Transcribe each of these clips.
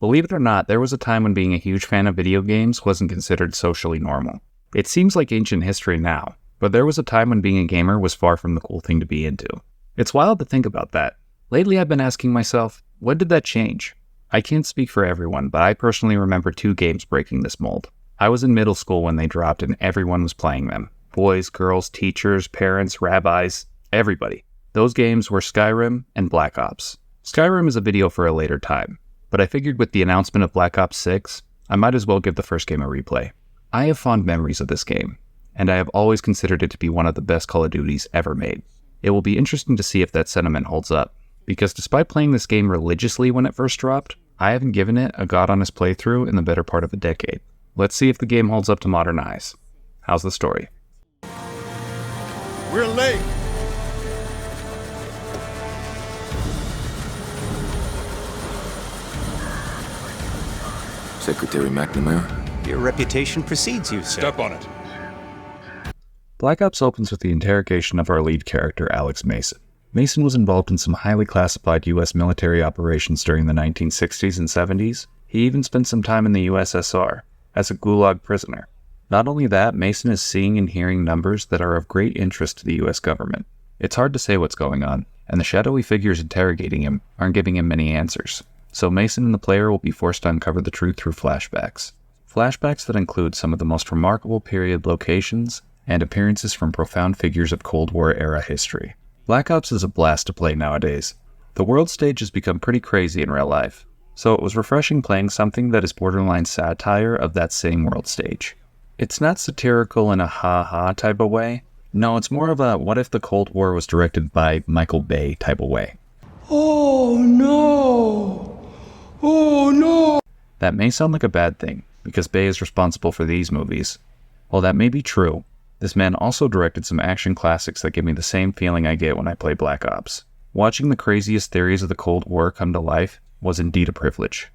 Believe it or not, there was a time when being a huge fan of video games wasn't considered socially normal. It seems like ancient history now, but there was a time when being a gamer was far from the cool thing to be into. It's wild to think about that. Lately I've been asking myself, when did that change? I can't speak for everyone, but I personally remember 2 games breaking this mold. I was in middle school when they dropped and everyone was playing them. Boys, girls, teachers, parents, rabbis, everybody. Those games were Skyrim and Black Ops. Skyrim is a video for a later time, but I figured with the announcement of Black Ops 6, I might as well give the first game a replay. I have fond memories of this game, and I have always considered it to be one of the best Call of Duties ever made. It will be interesting to see if that sentiment holds up, because despite playing this game religiously when it first dropped, I haven't given it a god-honest playthrough in the better part of a decade. Let's see if the game holds up to modern eyes. How's the story? We're late. Secretary McNamara? Your reputation precedes you, sir. Step on it. Black Ops opens with the interrogation of our lead character, Alex Mason. Mason was involved in some highly classified U.S. military operations during the 1960s and 70s. He even spent some time in the USSR as a Gulag prisoner. Not only that, Mason is seeing and hearing numbers that are of great interest to the U.S. government. It's hard to say what's going on, and the shadowy figures interrogating him aren't giving him many answers. So Mason and the player will be forced to uncover the truth through flashbacks. Flashbacks that include some of the most remarkable period locations and appearances from profound figures of Cold War-era history. Black Ops is a blast to play nowadays. The world stage has become pretty crazy in real life, so it was refreshing playing something that is borderline satire of that same world stage. It's not satirical in a ha-ha type of way. No, it's more of a what if the Cold War was directed by Michael Bay type of way. Oh no! Oh no! That may sound like a bad thing, because Bay is responsible for these movies. While that may be true, this man also directed some action classics that give me the same feeling I get when I play Black Ops. Watching the craziest theories of the Cold War come to life was indeed a privilege.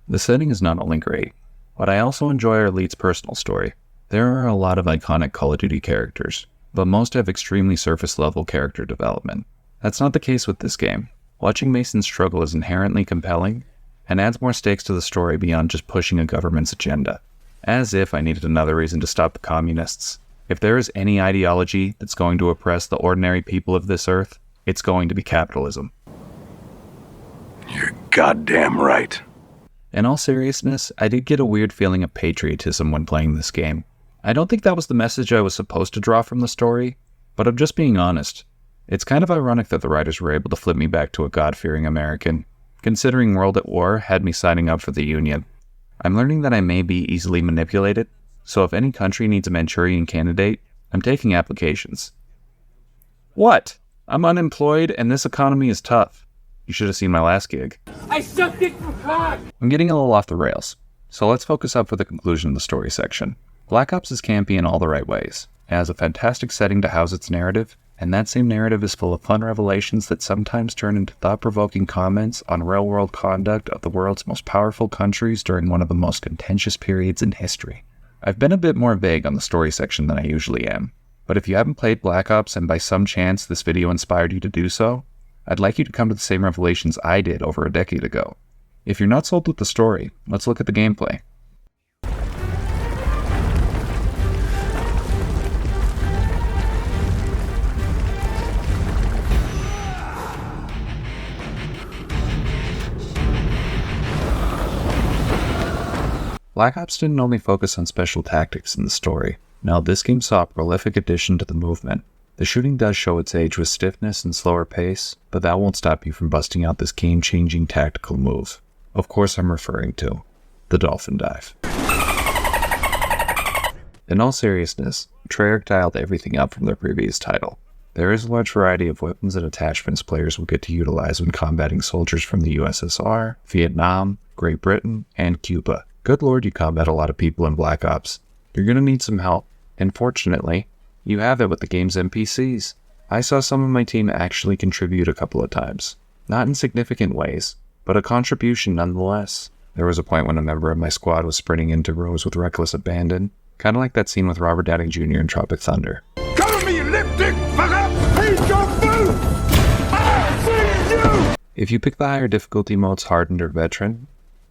The setting is not only great, but I also enjoy our lead's personal story. There are a lot of iconic Call of Duty characters, but most have extremely surface-level character development. That's not the case with this game. Watching Mason's struggle is inherently compelling, and adds more stakes to the story beyond just pushing a government's agenda. As if I needed another reason to stop the communists. If there is any ideology that's going to oppress the ordinary people of this earth, it's going to be capitalism. You're goddamn right. In all seriousness, I did get a weird feeling of patriotism when playing this game. I don't think that was the message I was supposed to draw from the story, but I'm just being honest. It's kind of ironic that the writers were able to flip me back to a God-fearing American, considering World at War had me signing up for the Union. I'm learning that I may be easily manipulated, so if any country needs a Manchurian candidate, I'm taking applications. What? I'm unemployed and this economy is tough. You should have seen my last gig. I sucked it for cock! I'm getting a little off the rails, so let's focus up for the conclusion of the story section. Black Ops is campy in all the right ways. It has a fantastic setting to house its narrative, and that same narrative is full of fun revelations that sometimes turn into thought-provoking comments on real-world conduct of the world's most powerful countries during one of the most contentious periods in history. I've been a bit more vague on the story section than I usually am, but if you haven't played Black Ops and by some chance this video inspired you to do so, I'd like you to come to the same revelations I did over a decade ago. If you're not sold with the story, let's look at the gameplay. Black Ops didn't only focus on special tactics in the story. Now, this game saw a prolific addition to the movement. The shooting does show its age with stiffness and slower pace, but that won't stop you from busting out this game-changing tactical move. Of course I'm referring to the Dolphin Dive. In all seriousness, Treyarch dialed everything up from their previous title. There is a large variety of weapons and attachments players will get to utilize when combating soldiers from the USSR, Vietnam, Great Britain, and Cuba. Good lord, you combat a lot of people in Black Ops. You're gonna need some help, and fortunately, you have it with the game's NPCs. I saw some of my team actually contribute a couple of times. Not in significant ways, but a contribution nonetheless. There was a point when a member of my squad was sprinting into rows with reckless abandon, kind of like that scene with Robert Downey Jr. in Tropic Thunder. Cover me, you lip dick fucker! Eat your food! I see you! If you pick the higher difficulty modes Hardened or Veteran,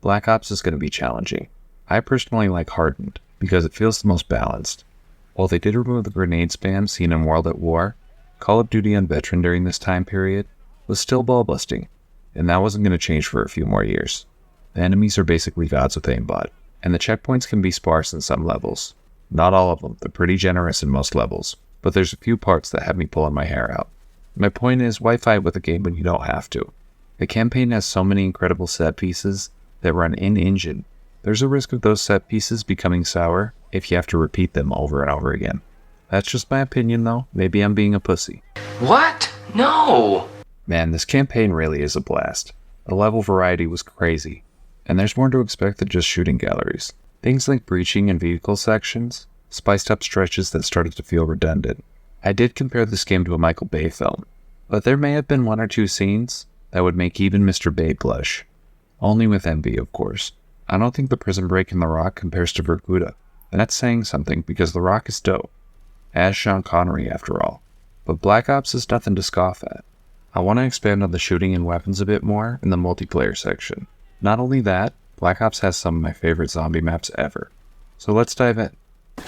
Black Ops is going to be challenging. I personally like Hardened because it feels the most balanced. While they did remove the grenade spam seen in World at War, Call of Duty on Veteran during this time period was still ball-busting, and that wasn't going to change for a few more years. The enemies are basically gods with aimbot, and the checkpoints can be sparse in some levels. Not all of them, they're pretty generous in most levels, but there's a few parts that have me pulling my hair out. My point is, why fight with a game when you don't have to? The campaign has so many incredible set pieces that run in-engine. There's a risk of those set pieces becoming sour if you have to repeat them over and over again. That's just my opinion though, maybe I'm being a pussy. What? No! Man, this campaign really is a blast. The level variety was crazy, and there's more to expect than just shooting galleries. Things like breaching and vehicle sections spiced up stretches that started to feel redundant. I did compare this game to a Michael Bay film, but there may have been one or two scenes that would make even Mr. Bay blush. Only with envy, of course. I don't think the Prison Break in The Rock compares to Verkuda, and that's saying something because The Rock is dope. As Sean Connery, after all. But Black Ops is nothing to scoff at. I want to expand on the shooting and weapons a bit more in the multiplayer section. Not only that, Black Ops has some of my favorite zombie maps ever. So let's dive in. We've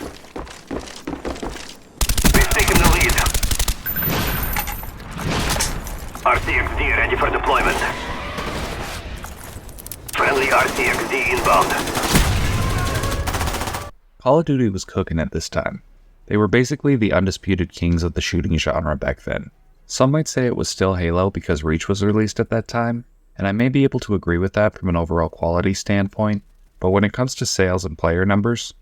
taken the lead. RCXD ready for deployment. Friendly RCXD inbound. Call of Duty was cooking at this time. They were basically the undisputed kings of the shooting genre back then. Some might say it was still Halo because Reach was released at that time, and I may be able to agree with that from an overall quality standpoint, but when it comes to sales and player numbers,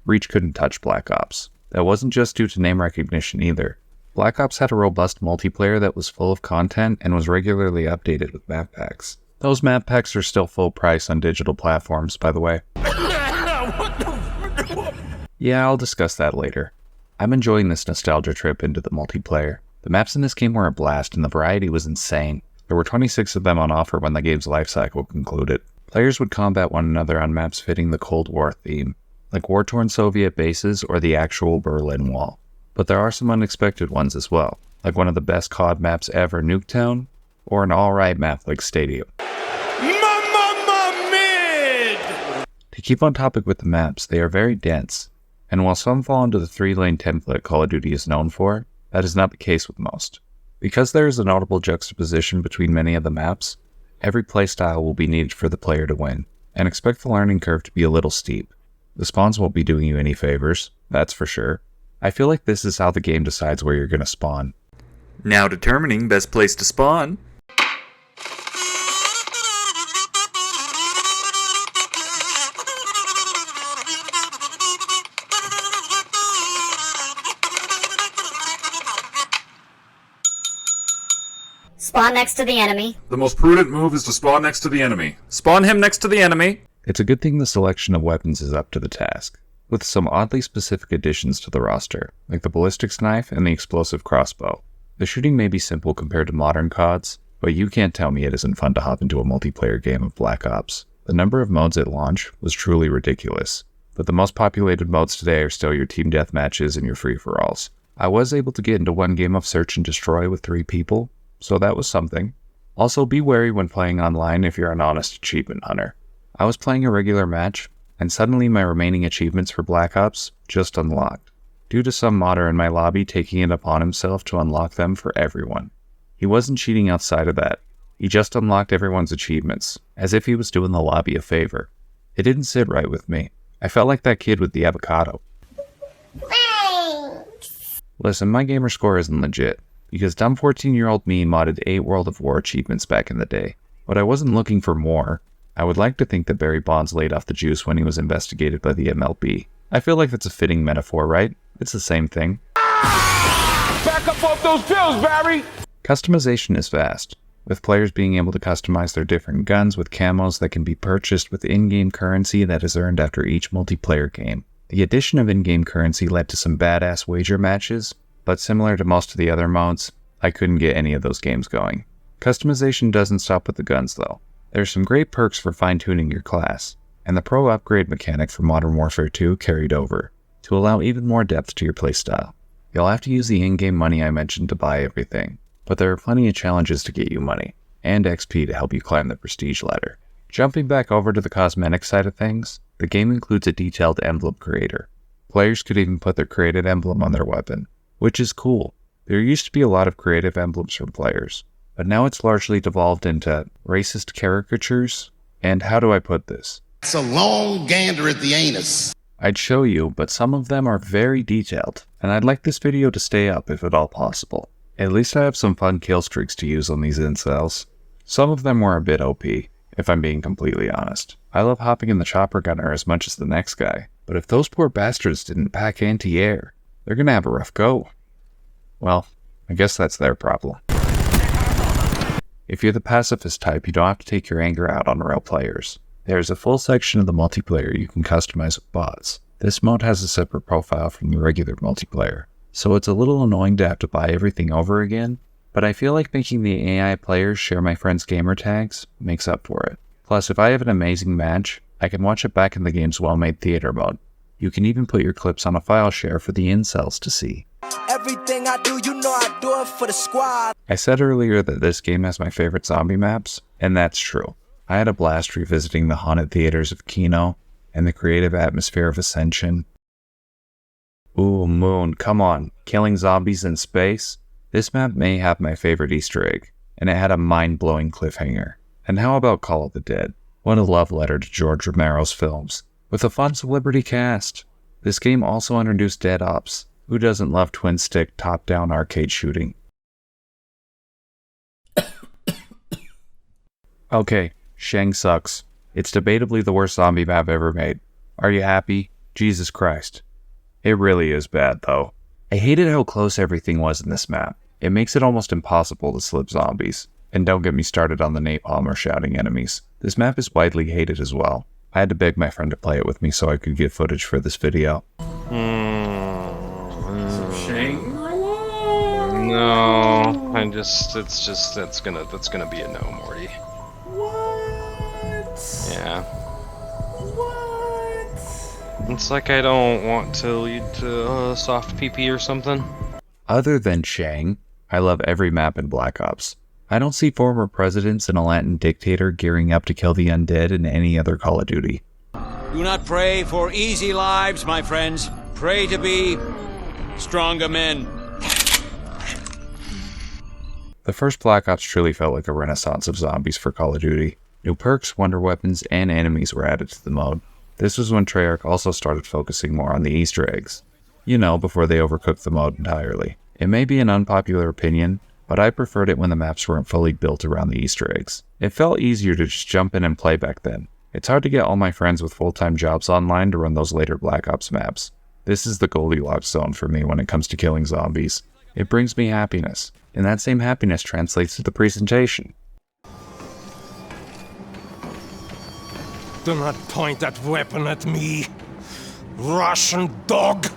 Reach couldn't touch Black Ops. That wasn't just due to name recognition either. Black Ops had a robust multiplayer that was full of content and was regularly updated with map packs. Those map packs are still full price on digital platforms, by the way. Yeah, I'll discuss that later. I'm enjoying this nostalgia trip into the multiplayer. The maps in this game were a blast and the variety was insane. There were 26 of them on offer when the game's lifecycle concluded. Players would combat one another on maps fitting the Cold War theme, like war-torn Soviet bases or the actual Berlin Wall. But there are some unexpected ones as well, like one of the best COD maps ever, Nuketown, or an alright map like Stadium. Mid! To keep on topic with the maps, they are very dense, and while some fall into the 3-lane template Call of Duty is known for, that is not the case with most. Because there is a notable juxtaposition between many of the maps, every playstyle will be needed for the player to win, and expect the learning curve to be a little steep. The spawns won't be doing you any favors, that's for sure. I feel like this is how the game decides where you're going to spawn. Now determining best place to spawn. Spawn next to the enemy. The most prudent move is to spawn next to the enemy. Spawn him next to the enemy. It's a good thing the selection of weapons is up to the task, with some oddly specific additions to the roster, like the ballistics knife and the explosive crossbow. The shooting may be simple compared to modern CODs, but you can't tell me it isn't fun to hop into a multiplayer game of Black Ops. The number of modes at launch was truly ridiculous, but the most populated modes today are still your team deathmatches and your free-for-alls. I was able to get into one game of Search and Destroy with 3 people, so that was something. Also, be wary when playing online if you're an honest achievement hunter. I was playing a regular match, and suddenly my remaining achievements for Black Ops just unlocked, due to some modder in my lobby taking it upon himself to unlock them for everyone. He wasn't cheating outside of that, he just unlocked everyone's achievements, as if he was doing the lobby a favor. It didn't sit right with me. I felt like that kid with the avocado. Listen, my gamer score isn't legit, because dumb 14-year-old me modded 8 World of War achievements back in the day, but I wasn't looking for more. I would like to think that Barry Bonds laid off the juice when he was investigated by the MLB. I feel like that's a fitting metaphor, right? It's the same thing. Back up off those pills, Barry! Customization is vast, with players being able to customize their different guns with camos that can be purchased with in-game currency that is earned after each multiplayer game. The addition of in-game currency led to some badass wager matches, but similar to most of the other modes, I couldn't get any of those games going. Customization doesn't stop with the guns though. There's some great perks for fine-tuning your class, and the pro upgrade mechanic for Modern Warfare 2 carried over, to allow even more depth to your playstyle. You'll have to use the in-game money I mentioned to buy everything, but there are plenty of challenges to get you money, and XP to help you climb the prestige ladder. Jumping back over to the cosmetic side of things, the game includes a detailed emblem creator. Players could even put their created emblem on their weapon, which is cool. There used to be a lot of creative emblems from players, but now it's largely devolved into racist caricatures, and how do I put this? It's a long gander at the anus. I'd show you, but some of them are very detailed, and I'd like this video to stay up if at all possible. At least I have some fun kill streaks to use on these incels. Some of them were a bit OP, if I'm being completely honest. I love hopping in the chopper gunner as much as the next guy, but if those poor bastards didn't pack anti-air, they're gonna have a rough go. Well, I guess that's their problem. If you're the pacifist type, you don't have to take your anger out on real players. There's a full section of the multiplayer you can customize with bots. This mode has a separate profile from the regular multiplayer, so it's a little annoying to have to buy everything over again, but I feel like making the AI players share my friends' gamer tags makes up for it. Plus, if I have an amazing match, I can watch it back in the game's well-made theater mode. You can even put your clips on a file share for the incels to see. Everything I do, you know I do it for the squad. I said earlier that this game has my favorite zombie maps, and that's true. I had a blast revisiting the haunted theaters of Kino and the creative atmosphere of Ascension. Ooh, Moon, come on, killing zombies in space? This map may have my favorite Easter egg, and it had a mind-blowing cliffhanger. And how about Call of the Dead? What a love letter to George Romero's films. With a fun celebrity cast. This game also introduced Dead Ops. Who doesn't love twin-stick, top-down arcade shooting? Okay, Shang sucks. It's debatably the worst zombie map ever made. Are you happy? Jesus Christ. It really is bad, though. I hated how close everything was in this map. It makes it almost impossible to slip zombies. And don't get me started on the napalm or shouting enemies. This map is widely hated as well. I had to beg my friend to play it with me so I could get footage for this video. No, that's gonna be a no, Morty. What? Yeah. What? It's like I don't want to lead to soft PP or something. Other than Shang, I love every map in Black Ops. I don't see former presidents and a Latin dictator gearing up to kill the undead in any other Call of Duty. Do not pray for easy lives, my friends. Pray to be stronger men. The first Black Ops truly felt like a renaissance of zombies for Call of Duty. New perks, wonder weapons, and enemies were added to the mode. This was when Treyarch also started focusing more on the Easter eggs. You know, before they overcooked the mode entirely. It may be an unpopular opinion, but I preferred it when the maps weren't fully built around the Easter eggs. It felt easier to just jump in and play back then. It's hard to get all my friends with full-time jobs online to run those later Black Ops maps. This is the Goldilocks zone for me when it comes to killing zombies. It brings me happiness, and that same happiness translates to the presentation. Do not point that weapon at me, Russian dog!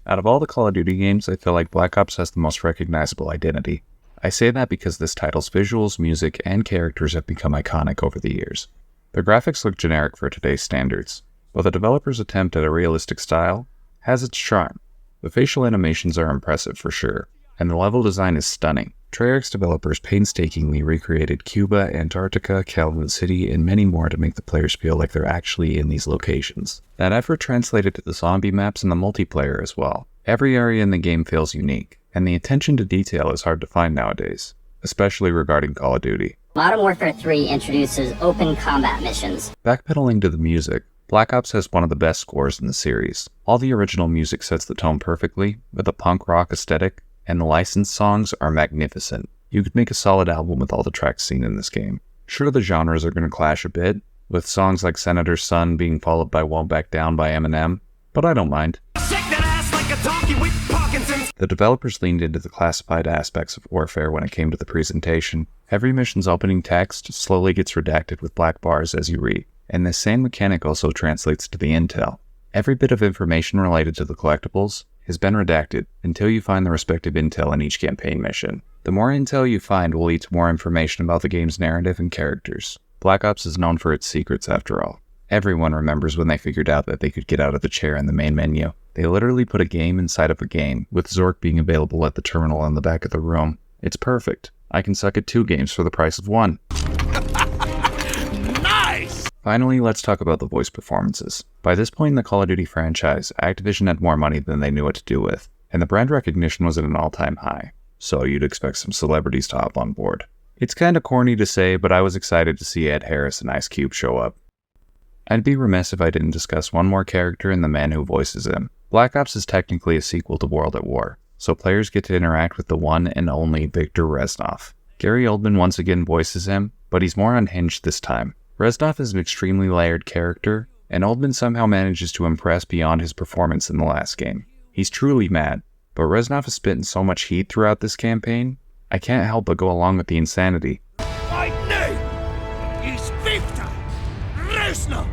Out of all the Call of Duty games, I feel like Black Ops has the most recognizable identity. I say that because this title's visuals, music, and characters have become iconic over the years. The graphics look generic for today's standards, but the developer's attempt at a realistic style has its charm. The facial animations are impressive for sure, and the level design is stunning. Treyarch's developers painstakingly recreated Cuba, Antarctica, Calvin City, and many more to make the players feel like they're actually in these locations. That effort translated to the zombie maps and the multiplayer as well. Every area in the game feels unique, and the attention to detail is hard to find nowadays, especially regarding Call of Duty. Modern Warfare 3 introduces open combat missions. Backpedaling to the music, Black Ops has one of the best scores in the series. All the original music sets the tone perfectly, with a punk rock aesthetic, and the licensed songs are magnificent. You could make a solid album with all the tracks seen in this game. Sure, the genres are going to clash a bit, with songs like Senator's Son being followed by Won't Back Down by Eminem, but I don't mind. The developers leaned into the classified aspects of warfare when it came to the presentation. Every mission's opening text slowly gets redacted with black bars as you read, and this same mechanic also translates to the intel. Every bit of information related to the collectibles has been redacted until you find the respective intel in each campaign mission. The more intel you find will lead to more information about the game's narrative and characters. Black Ops is known for its secrets after all. Everyone remembers when they figured out that they could get out of the chair in the main menu. They literally put a game inside of a game, with Zork being available at the terminal in the back of the room. It's perfect. I can suck at 2 games for the price of 1. Nice! Finally, let's talk about the voice performances. By this point in the Call of Duty franchise, Activision had more money than they knew what to do with, and the brand recognition was at an all-time high, so you'd expect some celebrities to hop on board. It's kinda corny to say, but I was excited to see Ed Harris and Ice Cube show up. I'd be remiss if I didn't discuss one more character and the man who voices him. Black Ops is technically a sequel to World at War, so players get to interact with the one and only Victor Reznov. Gary Oldman once again voices him, but he's more unhinged this time. Reznov is an extremely layered character, and Oldman somehow manages to impress beyond his performance in the last game. He's truly mad, but Reznov is spitting so much heat throughout this campaign, I can't help but go along with the insanity. My name is Victor Reznov,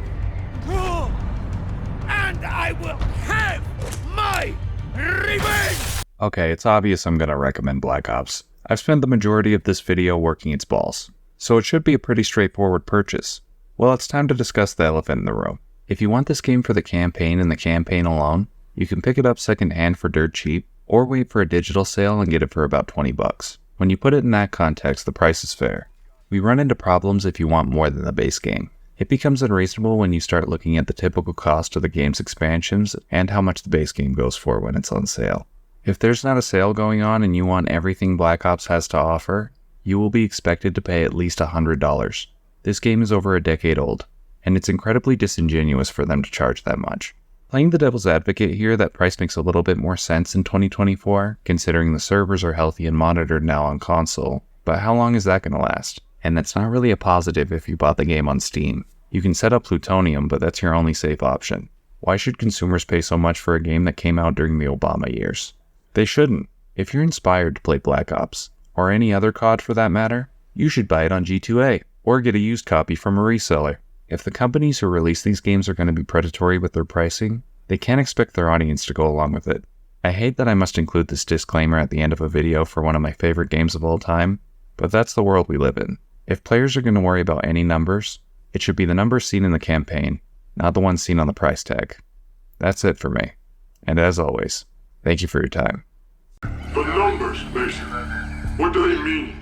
and I will have my revenge! Okay, it's obvious I'm gonna recommend Black Ops. I've spent the majority of this video working its balls, so it should be a pretty straightforward purchase. Well, it's time to discuss the elephant in the room. If you want this game for the campaign and the campaign alone, you can pick it up secondhand for dirt cheap, or wait for a digital sale and get it for about 20 bucks. When you put it in that context, the price is fair. We run into problems if you want more than the base game. It becomes unreasonable when you start looking at the typical cost of the game's expansions and how much the base game goes for when it's on sale. If there's not a sale going on and you want everything Black Ops has to offer, you will be expected to pay at least $100. This game is over a decade old, and it's incredibly disingenuous for them to charge that much. Playing the devil's advocate here, that price makes a little bit more sense in 2024, considering the servers are healthy and monitored now on console, but how long is that going to last? And that's not really a positive if you bought the game on Steam. You can set up Plutonium, but that's your only safe option. Why should consumers pay so much for a game that came out during the Obama years? They shouldn't. If you're inspired to play Black Ops, or any other COD for that matter, you should buy it on G2A, or get a used copy from a reseller. If the companies who release these games are going to be predatory with their pricing, they can't expect their audience to go along with it. I hate that I must include this disclaimer at the end of a video for one of my favorite games of all time, but that's the world we live in. If players are going to worry about any numbers, it should be the numbers seen in the campaign, not the ones seen on the price tag. That's it for me. And as always, thank you for your time. The numbers, Mason. What do they mean?